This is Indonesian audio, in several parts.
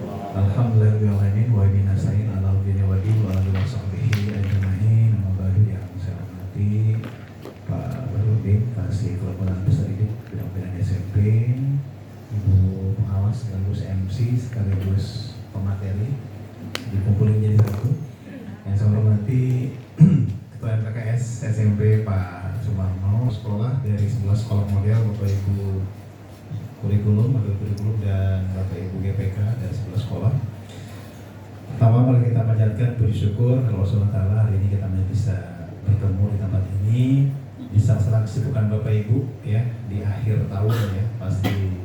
Alhamdulillahirrahmanirrahim wa bina sa'in ala bina wadi wa ala wa sahbihi ajma'in. Nama baru yang saya hormati Pak Barudin, Kasih Kolaboran Besar Hidup Bidang Pembinaan SMP, Ibu Pengawas sekaligus MC sekaligus pemateri dikumpulin jadi satu. Yang saya hormati Ketua MPKS SMP Pak Sumarno, sekolah dari 11 sekolah model Bapak Ibu kurikulum dan Bapak Ibu GPK dari 11 sekolah. Pertama, mari kita panjatkan puji syukur kepada Allah SWT. Hari ini kita bisa bertemu di tempat ini, bisa sela kesibukan Bapak Ibu ya di akhir tahun ya, pasti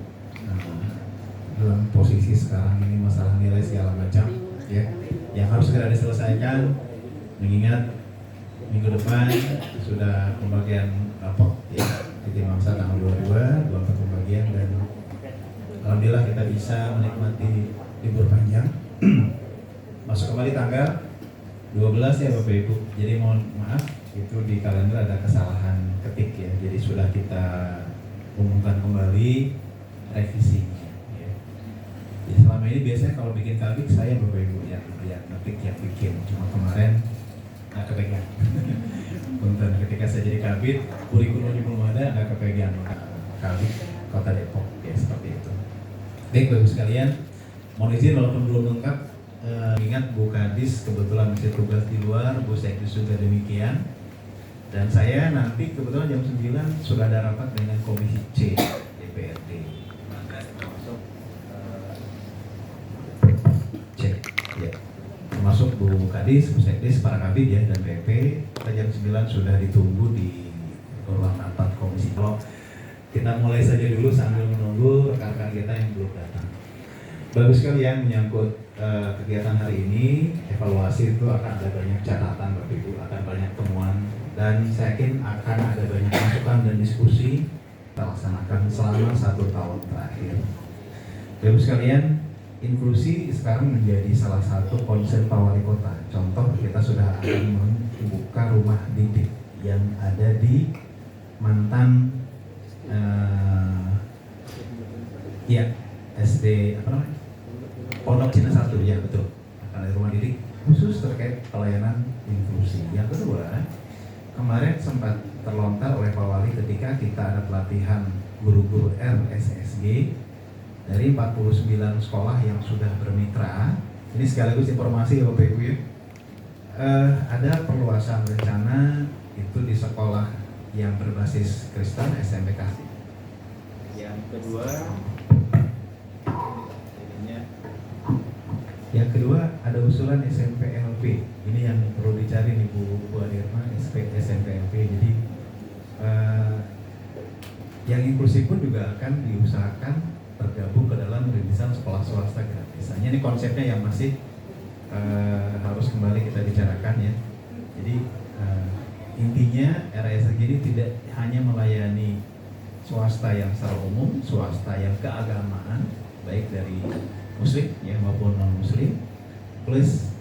dalam posisi sekarang ini masalah nilai segala macam ya yang harus segera diselesaikan, mengingat minggu depan sudah pembagian rapot ya di masa tanggal 22 pembagian, dan alhamdulillah kita bisa menikmati libur panjang. Masuk kembali tanggal 12 ya Bapak Ibu. Jadi mohon maaf itu di kalender ada kesalahan ketik ya. Jadi sudah kita umumkan kembali revisinya ya. Jadi selama ini biasanya kalau bikin kabik saya Bapak Ibu yang ketik yang bikin, cuma kemarin nggak kepegang. Punten ketika saya jadi kabit, kurikulumnya belum ada, nggak kepegang kabit Kota Depok ya, seperti itu. Baik Bapak sekalian, mohon izin walaupun belum lengkap, ingat Bu Kadis kebetulan masih tugas di luar, Bu Sekdis juga demikian, dan saya nanti kebetulan jam 9 sudah ada rapat dengan Komisi C DPRD. Maka termasuk cek ya, termasuk Bu Kadis, Bu Sekdis, para kabit ya, dan PP. Jam 9 sudah ditunggu di ruang rapat komisi. Kalau kita mulai saja dulu sambil menunggu rekan-rekan kita yang belum datang. Bagus sekali yang menyangkut kegiatan hari ini, evaluasi itu akan ada banyak catatan Bapak Ibu, akan banyak temuan, dan saya yakin akan ada banyak masukan dan diskusi kita laksanakan selama 1 tahun terakhir. Bapak sekalian, inklusi sekarang menjadi salah satu concern Pak Wali Kota. Contoh, kita sudah akan membuka rumah didik yang ada di mantan SD apa namanya? Pondok Cina 1 ya, betul. Akan ada rumah didik khusus terkait pelayanan inklusi. Yang kedua, kemarin sempat terlontar oleh Pak Wali ketika kita ada pelatihan guru-guru RSSG dari 49 sekolah yang sudah bermitra. Ini sekaligus informasi ya Bapak Ibu ya. Ada perluasan rencana itu di sekolah yang berbasis Kristen SMP Kasih. Yang kedua ada usulan SMP LP. Ini yang perlu dicari nih Bu Adirma, SMP LP. Jadi yang inklusif pun juga akan diusahakan tergabung ke dalam rintisan sekolah swasta gratis. Hanya ini konsepnya yang masih harus kembali kita bicarakan ya. Jadi intinya RSSG ini tidak hanya melayani swasta yang secara umum, swasta yang keagamaan, baik dari Muslim ya maupun non Muslim, plus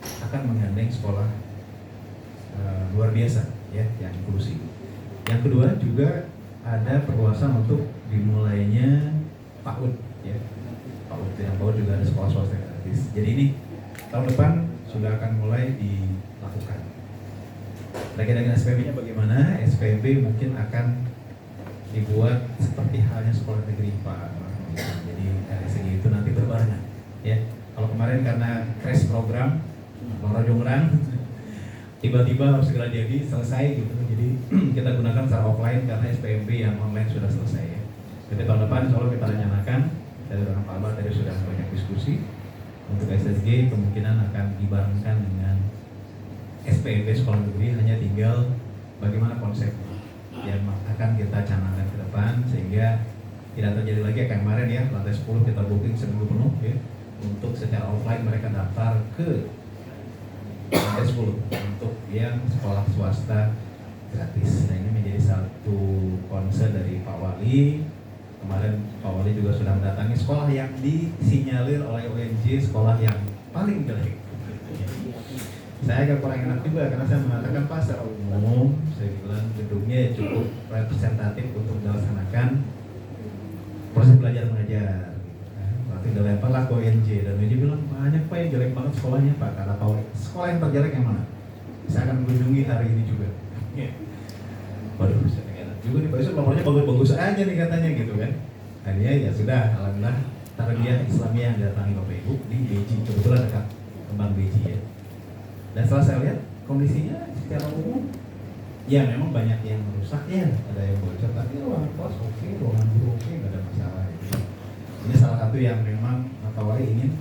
akan menggandeng sekolah luar biasa ya yang inklusif. Yang kedua juga ada perluasan untuk dimulainya PAUD ya. PAUD juga ada sekolah swasta gratis. Jadi ini tahun depan sudah akan mulai dilakukan. Terkait dengan SPMB-nya bagaimana? SPMB mungkin akan dibuat seperti halnya sekolah negeri Pak. Jadi dari segi itu nanti berbarengan ya. Kalau kemarin karena crash program Lorong tiba-tiba harus segera jadi selesai gitu. Jadi kita gunakan secara offline karena SPMB yang online sudah selesai ya. Jadi tahun depan insya Allah kita rencanakan, dari orang Pak Abah tadi sudah banyak diskusi, untuk SSG kemungkinan akan dibarengkan dengan SPMB sekolah negeri, hanya tinggal bagaimana konsepnya yang akan kita canangkan ke depan sehingga tidak terjadi lagi kayak kemarin ya, lantai 10 kita booking seminggu penuh ya, untuk secara offline mereka daftar ke lantai 10 untuk yang sekolah swasta gratis. Nah ini menjadi satu concern dari Pak Wali. Kemarin Pak Wali juga sudah mendatangi sekolah yang disinyalir oleh UNJ sekolah yang paling jelek. Saya agak kurang enak juga karena saya mengatakan Pak secara umum, saya bilang gedungnya cukup representatif untuk melaksanakan proses belajar mengajar. dilempar lah ke ONJ, dan ONJ bilang banyak Pak yang jelek banget sekolahnya Pak. Kata Pak, sekolah yang terjelek yang mana? Saya akan kunjungi hari ini juga. Waduh, saya enak juga nih Pak Yusuf, lapornya bagus-bagus aja nih katanya gitu kan. Akhirnya ya sudah, alhamdulillah Tarbiyah Islamiyah yang datangi Bapak Ibu di Beji, kebetulan dekat Kembang Beji ya. Dan setelah saya lihat kondisinya secara umum, ya memang banyak yang rusak ya, ada yang bocor, tapi ruangan kelas oke, ruangan guru oke, nggak ada masalah. Gitu. Ini salah satu yang memang Mentawai ingin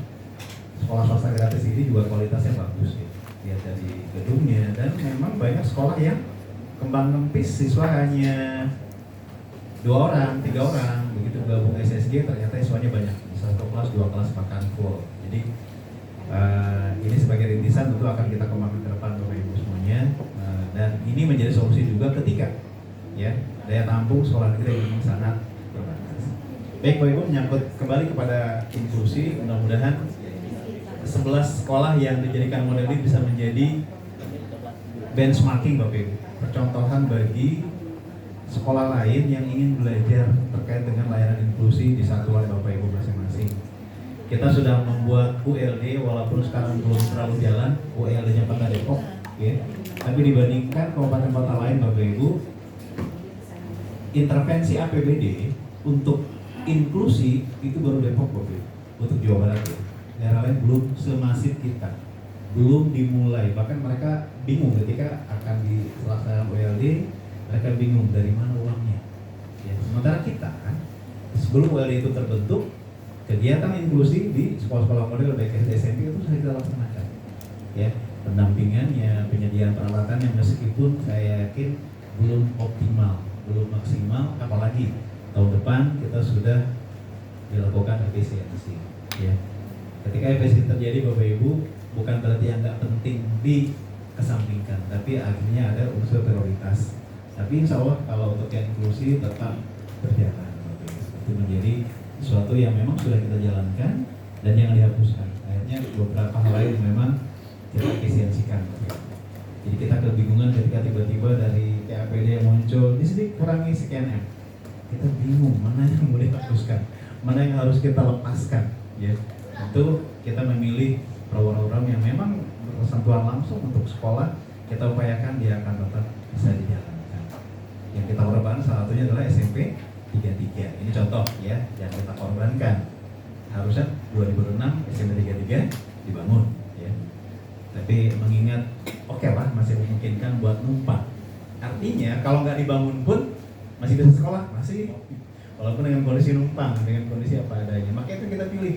sekolah swasta gratis ini juga kualitasnya bagus ya. Lihat dari gedungnya, dan memang banyak sekolah yang kembang kempis, siswa hanya 2 orang, 3 orang, begitu gabung SSG ternyata siswanya banyak, bisa 1 kelas, 2 kelas bahkan full. Jadi ini sebagai rintisan tentu akan kita kembangkan ke depan Bapak Ibu semuanya, dan ini menjadi solusi juga ketika ya daya tampung sekolah negeri memang sangat terbatas. Baik Bapak Ibu, menyangkut kembali kepada inklusi, mudah-mudahan 11 sekolah yang dijadikan model ini bisa menjadi benchmarking Bapak Ibu, percontohan bagi sekolah lain yang ingin belajar terkait dengan layanan inklusi di satuan Bapak Ibu masing-masing. Kita sudah membuat ULD, walaupun sekarang belum terlalu jalan, ULD-nya Kota Depok, ya. Tapi dibandingkan kabupaten kota lain Bapak Ibu, intervensi APBD untuk inklusi itu baru Depok Bapak Ibu, untuk Jawa Barat ya. Daerah lain belum semasif kita, belum dimulai, bahkan mereka bingung ketika akan dilaksanakan ULD, mereka bingung dari mana uangnya. Ya, sementara kita kan sebelum ULD itu terbentuk, kegiatan inklusi di sekolah-sekolah model baik SD SMP itu sudah kita laksanakan. Ya, pendampingannya, penyediaan peralatannya meskipun saya yakin belum optimal, belum maksimal, apalagi tahun depan kita sudah dilakukan efisiensi. Ya, ketika efisiensi terjadi Bapak Ibu, bukan berarti yang nggak penting dikesampingkan, tapi akhirnya ada unsur prioritas. Tapi insya Allah kalau untuk yang inklusi tetap berjalan, itu menjadi sesuatu yang memang sudah kita jalankan dan yang dihapuskan. Akhirnya beberapa hal lain memang kita efisiensikan. Jadi kita kebingungan ketika tiba-tiba dari TAPD muncul, di sini kurangi sekian M. Kita bingung mana yang boleh dihapuskan, mana yang harus kita lepaskan. Ya, itu kita memilih program-program yang memang bersentuhan langsung untuk sekolah, kita upayakan dia akan tetap bisa dijalankan. Yang kita korbankan salah satunya adalah SMP 33. Ini contoh ya, yang kita korbankan. Harusnya 2006 SMP 33 dibangun ya. Tapi mengingat oke lah masih memungkinkan buat numpang. Artinya kalau nggak dibangun pun masih bisa sekolah, masih walaupun dengan kondisi numpang, dengan kondisi apa adanya. Maka itu kita pilih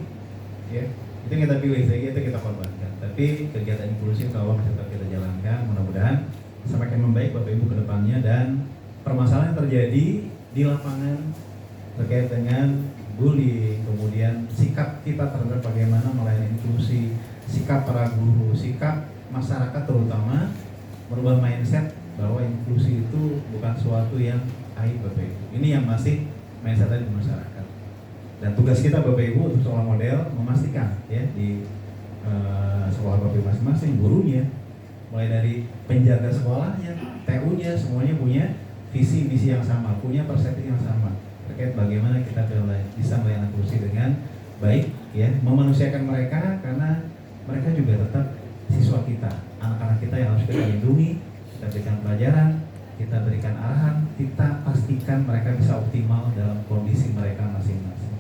ya. Itu yang kita pilih, sehingga itu kita korbankan. Tapi kegiatan inklusi kalau masih tetap kita jalankan, mudah-mudahan semakin membaik Bapak Ibu ke depannya, dan permasalahan yang terjadi di lapangan terkait dengan bullying, kemudian sikap kita terhadap bagaimana melayani inklusi, sikap para guru, sikap masyarakat terutama merubah mindset bahwa inklusi itu bukan suatu yang aib Bapak Ibu. Ini yang masih mindset di masyarakat. Dan tugas kita Bapak Ibu untuk sekolah model memastikan ya di sekolah Bapak Ibu masing-masing, gurunya, mulai dari penjaga sekolahnya, TU-nya, semuanya punya visi misi yang sama, punya persepsi yang sama terkait bagaimana kita bisa melayani inklusi dengan baik ya, memanusiakan mereka karena mereka juga tetap siswa kita, anak-anak kita yang harus kita lindungi, kita berikan pelajaran, kita berikan arahan, kita pastikan mereka bisa optimal dalam kondisi mereka masing-masing.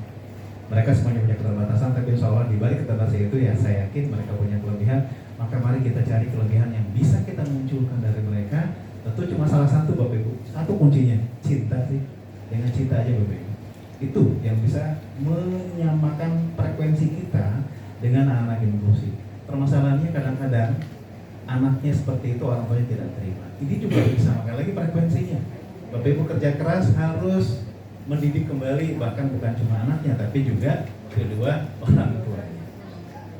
Mereka semuanya punya keterbatasan, tapi insya Allah di balik keterbatasan itu ya saya yakin mereka punya kelebihan. Maka mari kita cari kelebihan yang bisa kita munculkan dari mereka. Tentu cuma salah satu Bapak Ibu, satu kuncinya cinta sih. Dengan cinta aja Bapak Ibu. Itu yang bisa menyamakan frekuensi kita dengan anak-anak inklusi. Permasalahannya kadang-kadang anaknya seperti itu, orang tuanya tidak terima. Ini juga bisa makan lagi frekuensinya. Bapak Ibu kerja keras harus mendidik kembali, bahkan bukan cuma anaknya, tapi juga kedua orang tuanya.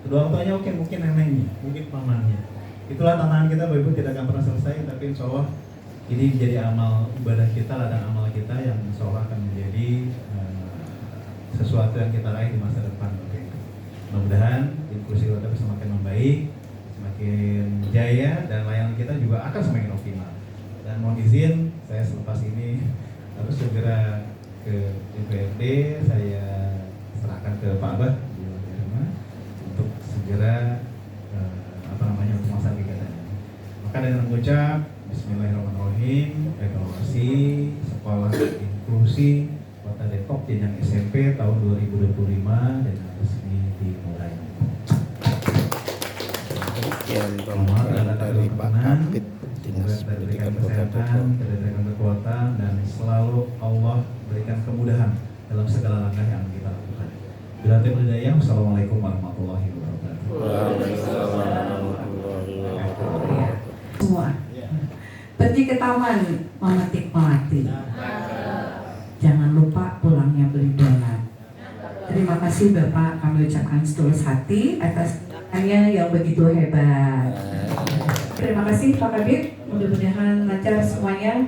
Kedua orang tuanya mungkin neneknya, mungkin pamannya. Itulah tantangan kita Bapak Ibu, tidak akan pernah selesai, tapi insya Allah ini menjadi amal ibadah kita, ladang amal kita yang insya Allah akan menjadi sesuatu yang kita raih di masa depan Bapak Ibu. Mudah-mudahan inklusi kita semakin membaik, semakin jaya, dan layanan kita juga akan semakin optimal. Dan mohon izin, saya selepas ini harus segera ke DPRD, saya serahkan ke Pak Abah dengan mengucap Bismillahirrahmanirrahim. Evaluasi Sekolah Inklusi Kota Depok jenjang SMP tahun 2025 dengan resmi dimulai. Sekian pemaparan dari Pak Kapit Dinas Pendidikan Kota Depok. Diberikan kekuatan dan selalu Allah berikan kemudahan dalam segala langkah yang kita lakukan. Bila tibul hidayah, wassalamualaikum warahmatullahi wabarakatuh. Waalaikumsalam warahmatullahi wabarakatuh. Semua pergi ke taman memetik melati. Jangan lupa pulangnya beli donat. Terima kasih Bapak, kami ucapkan setulus hati atas hanya yang begitu hebat. Terima kasih Pak Kabit, mudah-mudahan lancar semuanya.